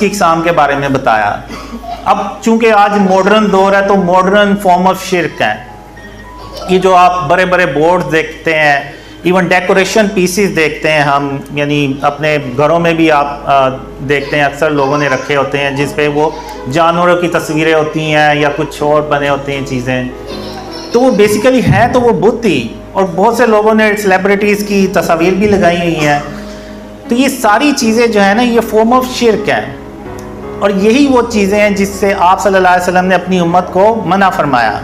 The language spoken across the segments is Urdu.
کی اقسام کے بارے میں بتایا. اب چونکہ آج ماڈرن دور ہے تو ماڈرن فارم آف شرک ہے. یہ جو آپ بڑے بڑے بورڈ دیکھتے ہیں, ایون ڈیکوریشن پیسز دیکھتے ہیں ہم, یعنی اپنے گھروں میں بھی آپ دیکھتے ہیں اکثر لوگوں نے رکھے ہوتے ہیں جس پہ وہ جانوروں کی تصویریں ہوتی ہیں یا کچھ اور بنے ہوتے ہیں چیزیں. تو وہ بیسیکلی ہیں تو وہ بت ہی, اور بہت سے لوگوں نے سیلیبریٹیز کی تصاویر بھی لگائی ہوئی ہیں. تو یہ ساری چیزیں جو ہیں نا یہ فارم آف شرک ہیں, اور یہی وہ چیزیں ہیں جس سے آپ صلی اللہ علیہ وسلم نے اپنی امت کو منع فرمایا.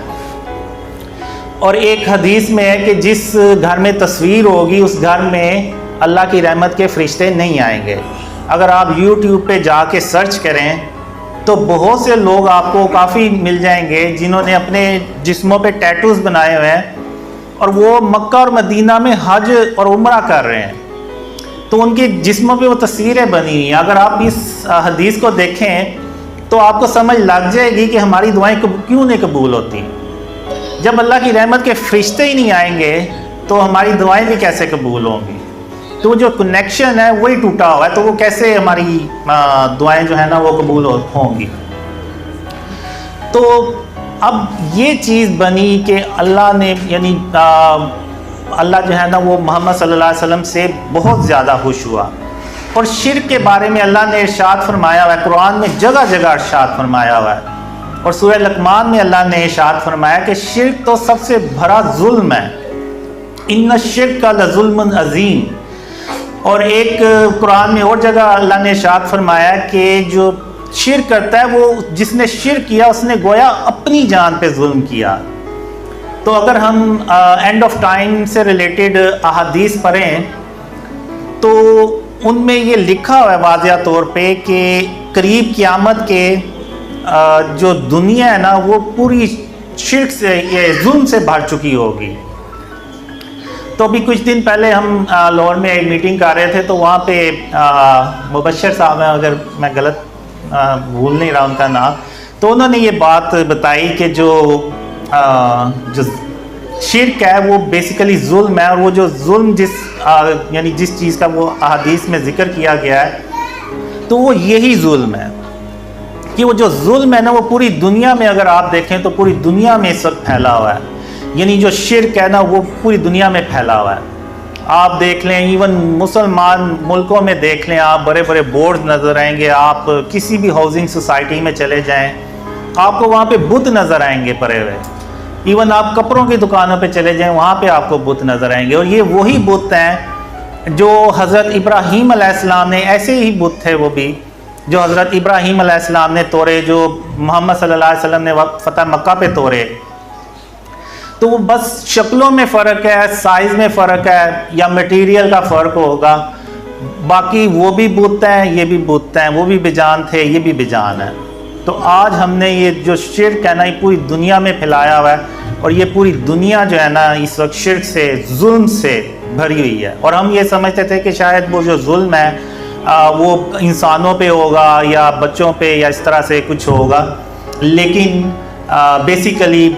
اور ایک حدیث میں ہے کہ جس گھر میں تصویر ہوگی اس گھر میں اللہ کی رحمت کے فرشتے نہیں آئیں گے. اگر آپ یوٹیوب پہ جا کے سرچ کریں تو بہت سے لوگ آپ کو کافی مل جائیں گے جنہوں نے اپنے جسموں پہ ٹیٹوز بنائے ہوئے ہیں اور وہ مکہ اور مدینہ میں حج اور عمرہ کر رہے ہیں, تو ان کے جسموں پہ وہ تصویریں بنی ہوئی ہیں. اگر آپ اس حدیث کو دیکھیں تو آپ کو سمجھ لگ جائے گی کہ ہماری دعائیں کیوں نہیں قبول ہوتی. جب اللہ کی رحمت کے فرشتے ہی نہیں آئیں گے تو ہماری دعائیں بھی کیسے قبول ہوں گی. تو جو کنیکشن ہے وہی ٹوٹا ہوا ہے, تو وہ کیسے ہماری دعائیں جو ہیں نا وہ قبول ہوں گی. تو اب یہ چیز بنی کہ اللہ نے یعنی اللہ جو ہے نا وہ محمد صلی اللہ علیہ وسلم سے بہت زیادہ خوش ہوا. اور شرک کے بارے میں اللہ نے ارشاد فرمایا ہوا ہے, قرآن میں جگہ جگہ ارشاد فرمایا ہوا ہے. اور سورہ لقمان میں اللہ نے ارشاد فرمایا کہ شرک تو سب سے بڑا ظلم ہے, ان الشرک لظلم عظیم. اور ایک قرآن میں اور جگہ اللہ نے ارشاد فرمایا کہ جو شرک کرتا ہے وہ جس نے شرک کیا اس نے گویا اپنی جان پہ ظلم کیا. تو اگر ہم اینڈ آف ٹائم سے ریلیٹڈ احادیث پڑھیں تو ان میں یہ لکھا ہوا ہے واضح طور پہ کہ قریب قیامت کے جو دنیا ہے نا وہ پوری شرک سے یہ ظلم سے بھر چکی ہوگی. تو ابھی کچھ دن پہلے ہم لاہور میں ایک میٹنگ کر رہے تھے تو وہاں پہ مبشر صاحب ہیں, اگر میں غلط بھول نہیں رہا ان کا نام, تو انہوں نے یہ بات بتائی کہ جو شرک ہے وہ بیسیکلی ظلم ہے, اور وہ جو ظلم یعنی جس چیز کا وہ احادیث میں ذکر کیا گیا ہے تو وہ یہی ظلم ہے کہ وہ جو ظلم ہے نا وہ پوری دنیا میں اگر آپ دیکھیں تو پوری دنیا میں اس وقت پھیلا ہوا ہے. یعنی جو شرک ہے نا وہ پوری دنیا میں پھیلا ہوا ہے. آپ دیکھ لیں ایون مسلمان ملکوں میں دیکھ لیں, آپ بڑے بڑے بورڈ نظر آئیں گے. آپ کسی بھی ہاؤسنگ سوسائٹی میں چلے جائیں آپ کو وہاں پہ بت نظر آئیں گے پڑے ہوئے. ایون آپ کپڑوں کی دکانوں پہ چلے جائیں وہاں پہ آپ کو بت نظر آئیں گے. اور یہ وہی بت ہیں جو حضرت ابراہیم علیہ السلام نے, ایسے ہی بت تھے وہ بھی جو حضرت ابراہیم علیہ السلام نے توڑے, جو محمد صلی اللہ علیہ وسلم نے فتح مکہ پہ توڑے. تو وہ بس شکلوں میں فرق ہے, سائز میں فرق ہے, یا میٹیریل کا فرق ہوگا. باقی وہ بھی بت ہیں یہ بھی بت ہیں, وہ بھی بجان تھے یہ بھی بجان ہے. تو آج ہم نے یہ جو شرک ہے نا یہ پوری دنیا میں پھیلایا ہوا ہے, اور یہ پوری دنیا جو ہے نا اس وقت شرک سے ظلم سے بھری ہوئی ہے. اور ہم یہ سمجھتے تھے کہ شاید وہ جو ظلم ہے وہ انسانوں پہ ہوگا یا بچوں پہ یا اس طرح سے کچھ ہوگا, لیکن بیسیکلی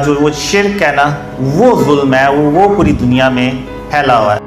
جو وہ شرک ہے نا وہ ظلم ہے, وہ پوری دنیا میں پھیلا ہوا ہے.